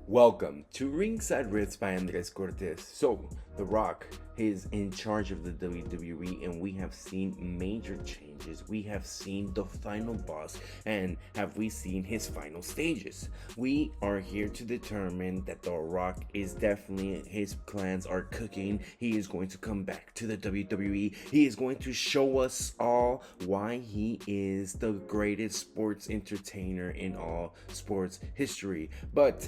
Welcome to Ringside Riffs by Cortes. So, The Rock is in charge of the WWE, and we have seen major changes. We have seen the final boss, and have we seen his final stages? We are here to determine that The Rock is definitely, his plans are cooking. He is going to come back to the WWE. He is going to show us all why he is the greatest sports entertainer in all sports history. But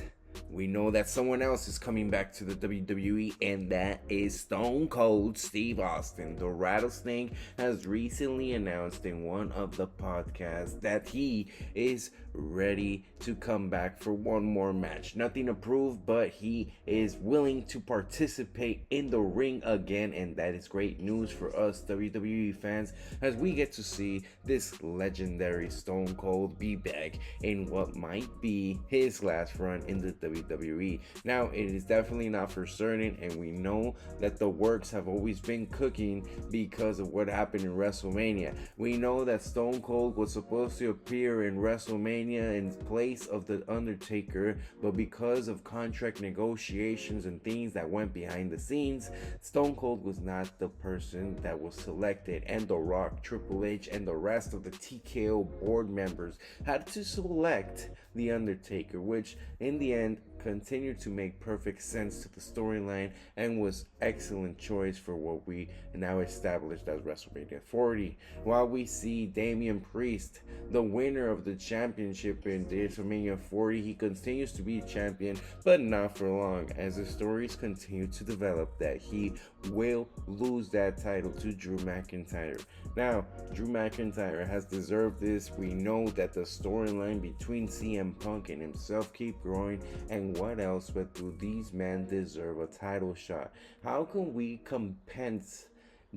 we know that someone else is coming back to the WWE, and that is Stone Cold Steve Austin. The Rattlesnake has recently announced in one of the podcasts that he is ready to come back for one more match. Nothing approved, but he is willing to participate in the ring again, and that is great news for us WWE fans as we get to see this legendary Stone Cold be back in what might be his last run in the WWE. Now, it is definitely not for certain, and we know that the works have always been cooking because of what happened in WrestleMania. We know that Stone Cold was supposed to appear in WrestleMania in place of The Undertaker, but because of contract negotiations and things that went behind the scenes, Stone Cold was not the person that was selected, and The Rock, Triple H, and the rest of the TKO board members had to select The Undertaker, which in the end continued to make perfect sense to the storyline and was excellent choice for what we now established as WrestleMania 40. While we see Damian Priest, the winner of the championship in WrestleMania 40, he continues to be champion, but not for long, as the stories continue to develop that he will lose that title to Drew McIntyre. Now, Drew McIntyre has deserved this. We know that the storyline between CM Punk and himself keep growing, and what else but do these men deserve a title shot? How can we compense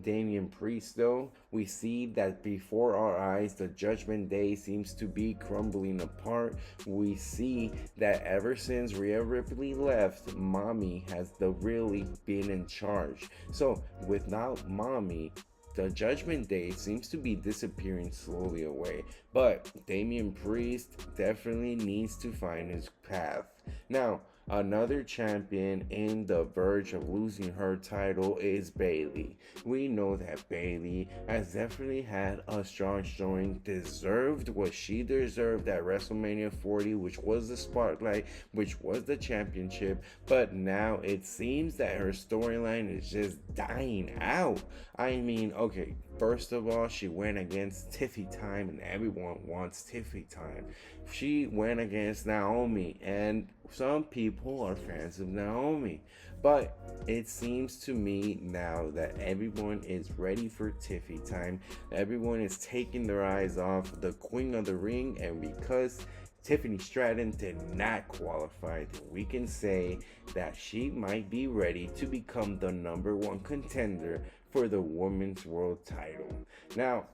Damian Priest though? We see that before our eyes the Judgment Day seems to be crumbling apart. We see that ever since Rhea Ripley left, Mommy has really been in charge. So without Mommy, the Judgment Day seems to be disappearing slowly away, but Damian Priest definitely needs to find his path. Now, another champion in the verge of losing her title is Bayley. We know that Bayley has definitely had a strong showing, deserved what she deserved at WrestleMania 40, which was the spotlight, which was the championship, but now it seems that her storyline is just dying out. I mean, okay, first of all, she went against Tiffy Time, and everyone wants Tiffy Time. She went against Naomi, and some people are fans of Naomi. But it seems to me now that everyone is ready for Tiffy Time. Everyone is taking their eyes off the Queen of the Ring, and because Tiffany Stratton did not qualify, then we can say that she might be ready to become the number one contender for the Women's World title. Now,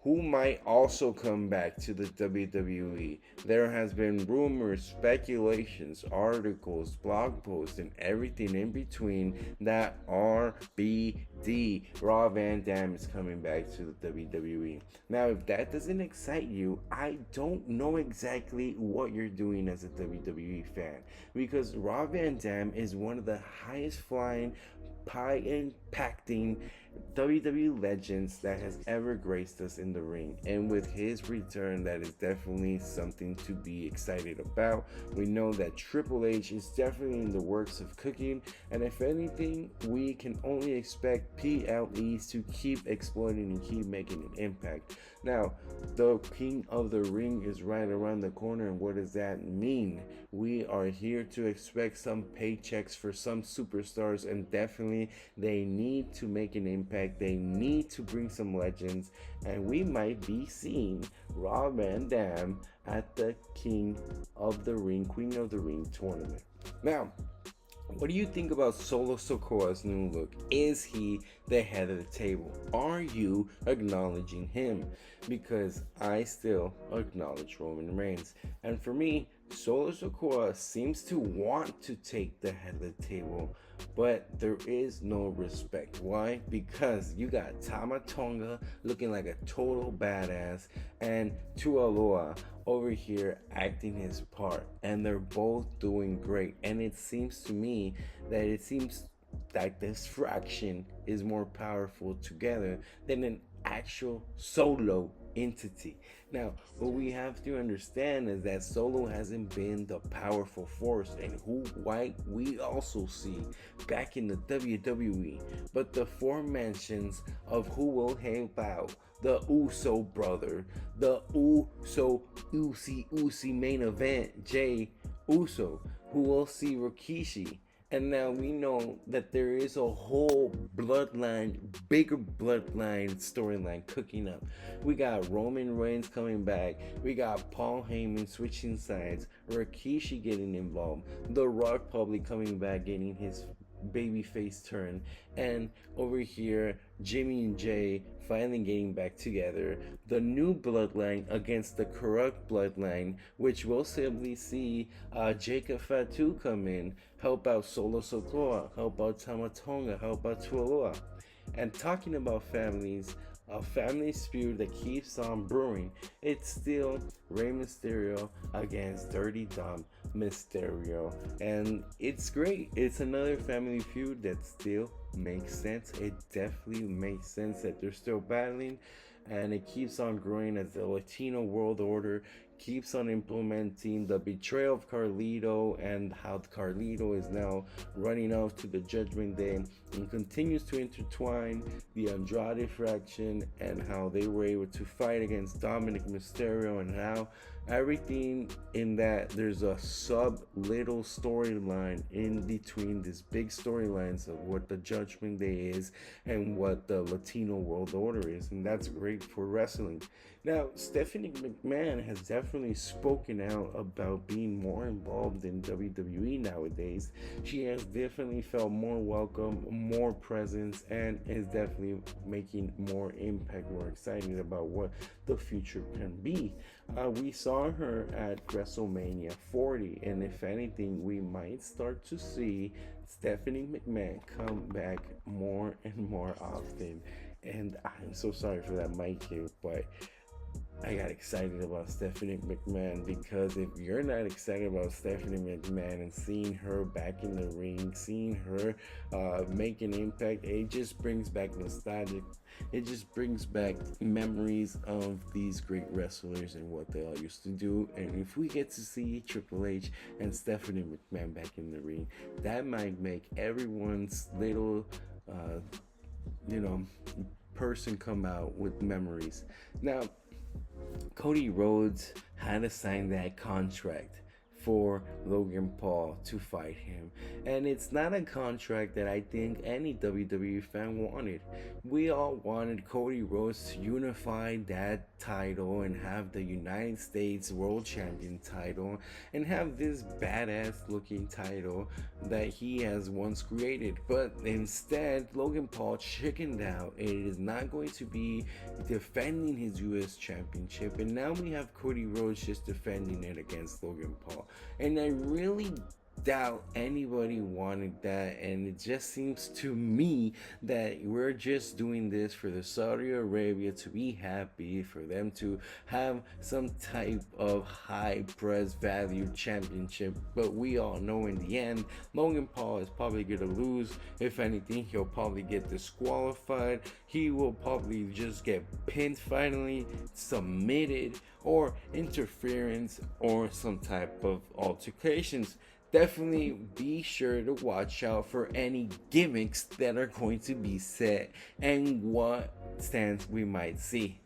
who might also come back to the WWE? There has been rumors, speculations, articles, blog posts, and everything in between that RVD, Rob Van Dam, is coming back to the WWE. Now, if that doesn't excite you, I don't know exactly what you're doing as a WWE fan, because Rob Van Dam is one of the highest flying, pie-impacting WWE legends that has ever graced us in the ring, and with his return, that is definitely something to be excited about. We know that Triple H is definitely in the works of cooking, and if anything, we can only expect PLEs to keep exploiting and keep making an impact. Now, the King of the Ring is right around the corner, and what does that mean? We are here to expect some paychecks for some superstars, and definitely they need to make an impact. They need to bring some legends, and we might be seeing Rob Van Dam at the King of the Ring, Queen of the Ring tournament. Now, what do you think about Solo Sikoa's new look? Is he the head of the table? Are you acknowledging him? Because I still acknowledge Roman Reigns. And for me, Solo Sokoa seems to want to take the head of the table, but there is no respect. Why? Because you got Tama Tonga looking like a total badass, and Tualoa over here acting his part, and they're both doing great. And it seems to me that this fraction is more powerful together than an actual solo entity. Now, what we have to understand is that Solo hasn't been the powerful force, and who white we also see back in the WWE. But the four mentions of who will help out the Uso brother, the Usi main event, Jay Uso, who will see Rikishi. And now we know that there is a whole bloodline, bigger bloodline storyline cooking up. We got Roman Reigns coming back. We got Paul Heyman switching sides. Rikishi getting involved. The Rock probably coming back, getting his babyface turn. And over here, Jimmy and Jay finally getting back together. The new bloodline against the corrupt bloodline, which we'll simply see Jacob Fatu come in, help out Solo Sokoa, help out Tama Tonga, help out Tualoa. And talking about families, a family feud that keeps on brewing, it's still Rey Mysterio against Dirty Dom Mysterio. And it's great. It's another family feud that still makes sense. It definitely makes sense that they're still battling, and it keeps on growing as the Latino world order keeps on implementing the betrayal of Carlito, and how Carlito is now running off to the Judgment Day and continues to intertwine the Andrade faction, and how they were able to fight against Dominic Mysterio, and how everything in that there's a sub little storyline in between these big storylines of what the Judgment Day is and what the Latino world order is, and that's great for wrestling. Now, Stephanie McMahon has definitely spoken out about being more involved in WWE nowadays. She has definitely felt more welcome, more presence, and is definitely making more impact. We're excited about what the future can be. We saw her at WrestleMania 40, and if anything, we might start to see Stephanie McMahon come back more and more often. And I'm so sorry for that mic here, but I got excited about Stephanie McMahon, because if you're not excited about Stephanie McMahon and seeing her back in the ring, seeing her make an impact, it just brings back nostalgia. It just brings back memories of these great wrestlers and what they all used to do. And if we get to see Triple H and Stephanie McMahon back in the ring, that might make everyone's little, person come out with memories. Now, Cody Rhodes had to sign that contract for Logan Paul to fight him, and it's not a contract that I think any WWE fan wanted. We all wanted Cody Rhodes to unify that title and have the United States World Champion title and have this badass looking title that he has once created, but instead Logan Paul chickened out. It is not going to be defending his US Championship, and now we have Cody Rhodes just defending it against Logan Paul. And I really doubt anybody wanted that, and it just seems to me that we're just doing this for the Saudi Arabia to be happy, for them to have some type of high press value championship. But we all know in the end, Logan Paul is probably gonna lose. If anything, he'll probably get disqualified. He will probably just get pinned finally, submitted, or interference, or some type of altercations. Definitely be sure to watch out for any gimmicks that are going to be set and what stance we might see.